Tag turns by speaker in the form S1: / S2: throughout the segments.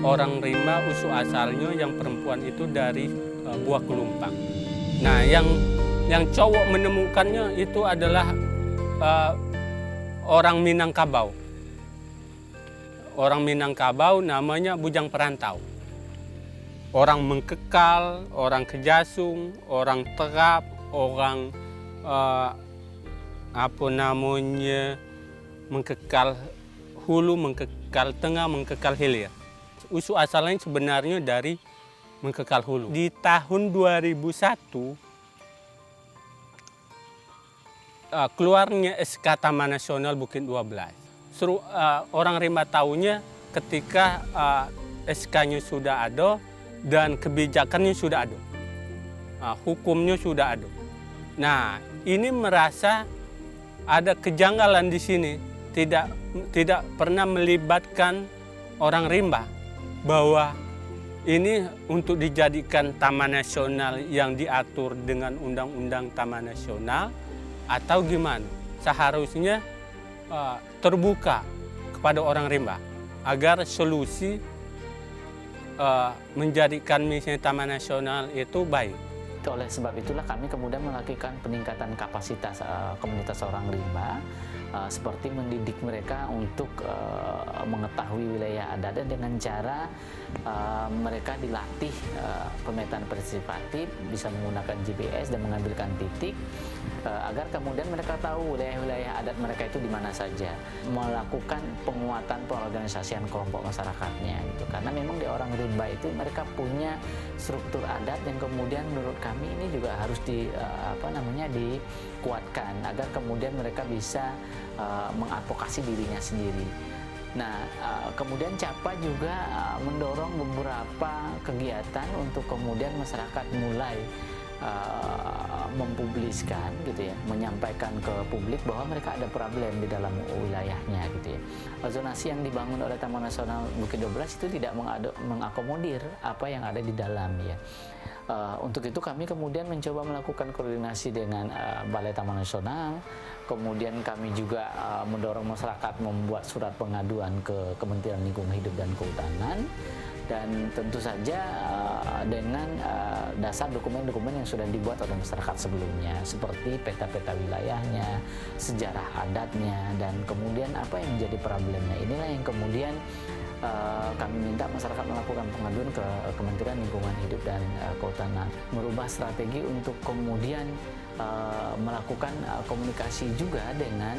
S1: orang rimba usul asalnya yang perempuan itu dari Buah Kelumpang. Nah, yang cowok menemukannya itu adalah orang Minangkabau. Orang Minangkabau namanya Bujang Perantau. Orang Mengkekal, orang Kejasung, orang Terap, orang Mengkekal Hulu, Mengkekal Tengah, Mengkekal Hilir. Usul asalnya sebenarnya dari Mengkekal Hulu. Di tahun 2001 keluarnya SK Taman Nasional Bukit 12. Orang rimba tahunya ketika SK-nya sudah ada dan kebijakannya sudah ada. Hukumnya sudah ada. Nah, ini merasa ada kejanggalan di sini, tidak pernah melibatkan orang rimba bahwa ini untuk dijadikan taman nasional yang diatur dengan undang-undang taman nasional atau gimana. Seharusnya terbuka kepada orang rimba agar solusi menjadikan misalnya taman nasional itu baik.
S2: Oleh sebab itulah kami kemudian melakukan peningkatan kapasitas komunitas orang rimba, seperti mendidik mereka untuk mengetahui wilayah adat dengan cara mereka dilatih pemetaan partisipatif, bisa menggunakan GPS dan mengambilkan titik agar kemudian mereka tahu wilayah-wilayah adat mereka itu di mana saja, melakukan penguatan pengorganisasian kelompok masyarakatnya gitu. Karena memang di orang rimba itu mereka punya struktur adat yang kemudian menurut kami ini juga harus dikuatkan agar kemudian mereka bisa mengadvokasi dirinya sendiri. Nah, kemudian CAPA juga mendorong beberapa kegiatan untuk kemudian masyarakat mulai mempubliskan gitu ya, menyampaikan ke publik bahwa mereka ada problem di dalam wilayahnya gitu ya. Zonasi yang dibangun oleh Taman Nasional Bukit 12 itu tidak mengakomodir apa yang ada di dalam ya. Untuk itu kami kemudian mencoba melakukan koordinasi dengan Balai Taman Nasional, kemudian kami juga mendorong masyarakat membuat surat pengaduan ke Kementerian Lingkungan Hidup dan Kehutanan, dan tentu saja dengan dasar dokumen-dokumen yang sudah dibuat oleh masyarakat sebelumnya, seperti peta-peta wilayahnya, sejarah adatnya, dan kemudian apa yang menjadi problemnya. Inilah yang kemudian kami minta masyarakat melakukan pengaduan ke Kementerian Lingkungan Hidup dan Kehutanan, merubah strategi untuk kemudian melakukan komunikasi juga dengan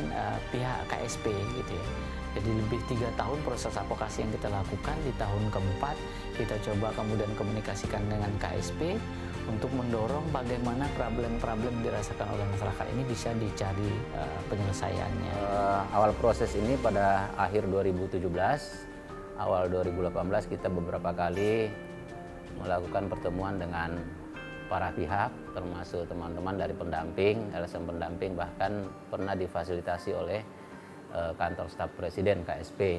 S2: pihak KSP gitu ya. Jadi lebih 3 tahun proses advokasi yang kita lakukan. Di tahun keempat kita coba kemudian komunikasikan dengan KSP untuk mendorong bagaimana problem-problem dirasakan oleh masyarakat ini bisa dicari penyelesaiannya.
S3: Awal proses ini pada akhir 2017, awal 2018 kita beberapa kali melakukan pertemuan dengan para pihak, termasuk teman-teman dari pendamping, LSM pendamping, bahkan pernah difasilitasi oleh kantor staf presiden KSP.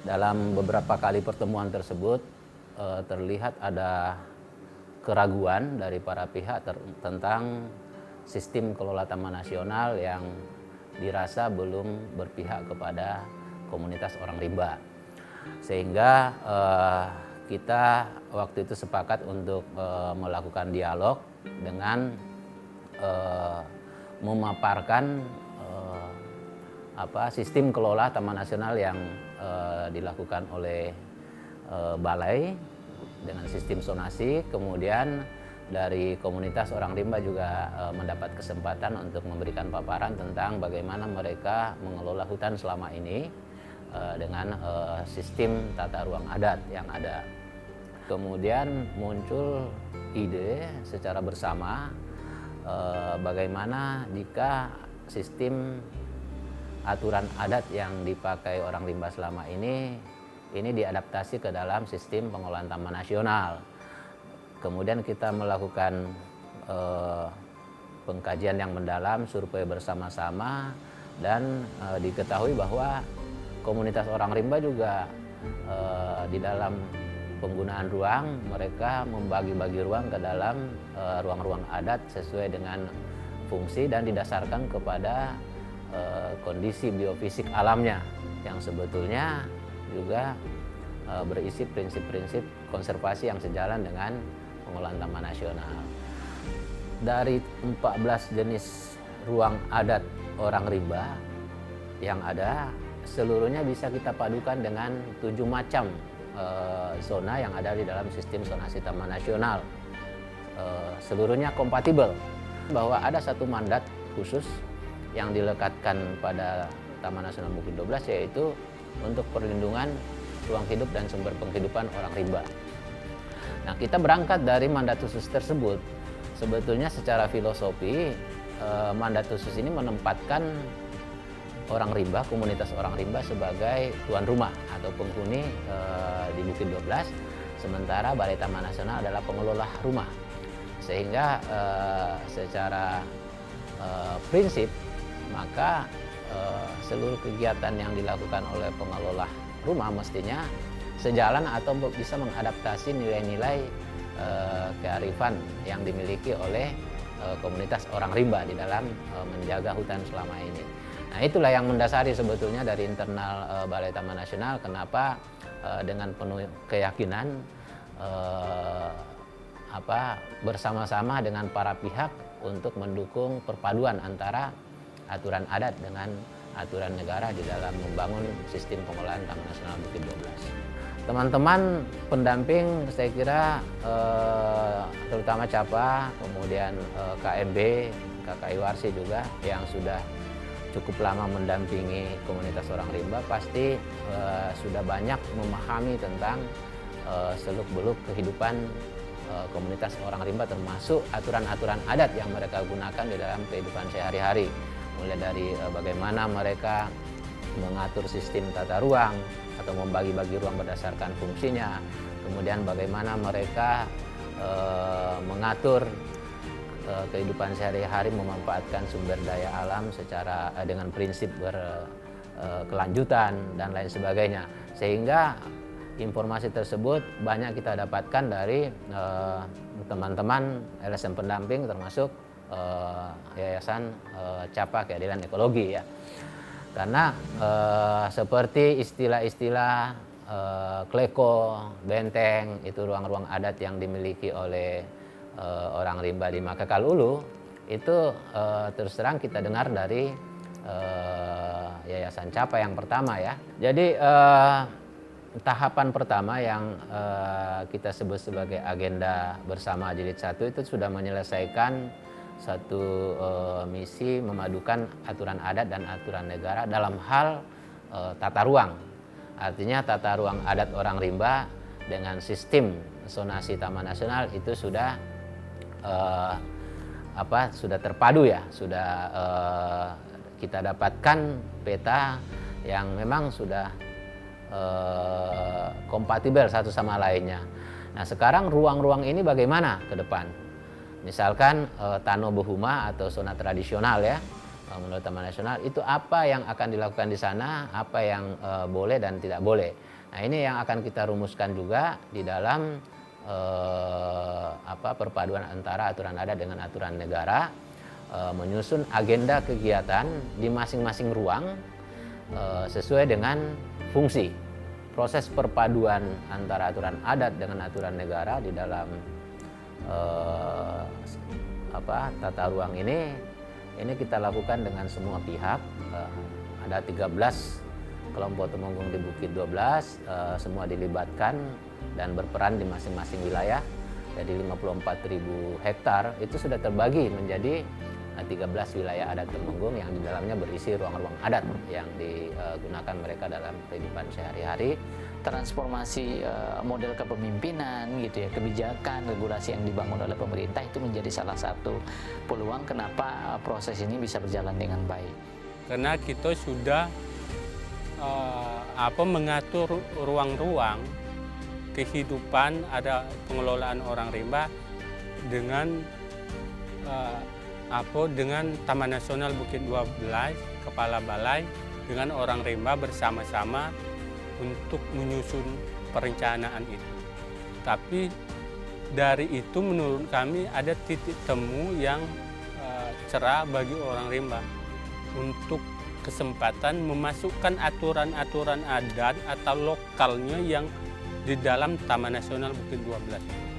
S3: Dalam beberapa kali pertemuan tersebut terlihat ada keraguan dari para pihak tentang sistem kelola taman nasional yang dirasa belum berpihak kepada komunitas orang rimba. Sehingga kita waktu itu sepakat untuk melakukan dialog dengan memaparkan sistem kelola taman nasional yang dilakukan oleh balai dengan sistem zonasi. Kemudian dari komunitas orang rimba juga mendapat kesempatan untuk memberikan paparan tentang bagaimana mereka mengelola hutan selama ini dengan sistem tata ruang adat yang ada. Kemudian muncul ide secara bersama bagaimana jika sistem aturan adat yang dipakai orang rimba selama ini diadaptasi ke dalam sistem pengelolaan taman nasional. Kemudian kita melakukan pengkajian yang mendalam, survei bersama-sama, dan diketahui bahwa komunitas orang rimba juga di dalam penggunaan ruang, mereka membagi-bagi ruang ke dalam ruang-ruang adat sesuai dengan fungsi dan didasarkan kepada kondisi biofisik alamnya yang sebetulnya juga berisi prinsip-prinsip konservasi yang sejalan dengan pengelolaan taman nasional. Dari 14 jenis ruang adat orang rimba yang ada, seluruhnya bisa kita padukan dengan 7 macam zona yang ada di dalam sistem zonasi taman nasional. Seluruhnya kompatibel, bahwa ada satu mandat khusus yang dilekatkan pada Taman Nasional Bukit 12, yaitu untuk perlindungan ruang hidup dan sumber penghidupan orang rimba. Nah, kita berangkat dari mandat khusus tersebut. Sebetulnya secara filosofi, mandat khusus ini menempatkan orang rimba, komunitas orang rimba sebagai tuan rumah atau penghuni di Bukit 12, sementara Balai Taman Nasional adalah pengelola rumah. Sehingga secara prinsip, maka seluruh kegiatan yang dilakukan oleh pengelola rumah mestinya sejalan atau bisa mengadaptasi nilai-nilai kearifan yang dimiliki oleh komunitas orang rimba di dalam menjaga hutan selama ini. Nah, itulah yang mendasari sebetulnya dari internal Balai Taman Nasional, kenapa dengan penuh keyakinan bersama-sama dengan para pihak untuk mendukung perpaduan antara aturan adat dengan aturan negara di dalam membangun sistem pengelolaan Taman Nasional Bukit 12. Teman-teman pendamping, saya kira terutama CAPA, kemudian KMB, KKI Warsi juga yang sudah cukup lama mendampingi komunitas orang rimba, pasti sudah banyak memahami tentang seluk-beluk kehidupan komunitas orang rimba, termasuk aturan-aturan adat yang mereka gunakan di dalam kehidupan sehari-hari. Mulai dari bagaimana mereka mengatur sistem tata ruang atau membagi-bagi ruang berdasarkan fungsinya, kemudian bagaimana mereka mengatur kehidupan sehari-hari, memanfaatkan sumber daya alam secara dengan prinsip berkelanjutan dan lain sebagainya. Sehingga informasi tersebut banyak kita dapatkan dari teman-teman LSM pendamping, termasuk Yayasan CAPA Keadilan Ekologi ya. Karena seperti istilah-istilah kleko, benteng, itu ruang-ruang adat yang dimiliki oleh orang rimba di Makakal Ulu, itu terus terang kita dengar dari Yayasan CAPA yang pertama ya. Jadi tahapan pertama yang kita sebut sebagai agenda bersama Jilid 1 itu sudah menyelesaikan satu misi memadukan aturan adat dan aturan negara dalam hal tata ruang. Artinya tata ruang adat orang rimba dengan sistem zonasi Taman Nasional itu sudah sudah terpadu ya, sudah kita dapatkan peta yang memang sudah kompatibel satu sama lainnya. Nah, sekarang ruang-ruang ini bagaimana ke depan? Misalkan Tano Bohuma atau zona tradisional ya, menurut Taman Nasional, itu apa yang akan dilakukan di sana, apa yang boleh dan tidak boleh. Nah, ini yang akan kita rumuskan juga di dalam perpaduan antara aturan adat dengan aturan negara, menyusun agenda kegiatan di masing-masing ruang sesuai dengan fungsi. Proses perpaduan antara aturan adat dengan aturan negara di dalam tata ruang ini kita lakukan dengan semua pihak. Ada 13 kelompok temenggung di Bukit 12, semua dilibatkan dan berperan di masing-masing wilayah. Jadi 54.000 hektar itu sudah terbagi menjadi 13 wilayah adat temenggung yang di dalamnya berisi ruang-ruang adat yang digunakan mereka dalam kehidupan sehari-hari.
S2: Transformasi model kepemimpinan gitu ya, kebijakan, regulasi yang dibangun oleh pemerintah itu menjadi salah satu peluang kenapa proses ini bisa berjalan dengan baik.
S1: Karena kita sudah mengatur ruang-ruang kehidupan ada pengelolaan orang rimba dengan dengan Taman Nasional Bukit 12, Kepala Balai dengan orang rimba bersama-sama untuk menyusun perencanaan itu. Tapi dari itu menurut kami ada titik temu yang cerah bagi orang rimba untuk kesempatan memasukkan aturan-aturan adat atau lokalnya yang di dalam Taman Nasional Bukit 12.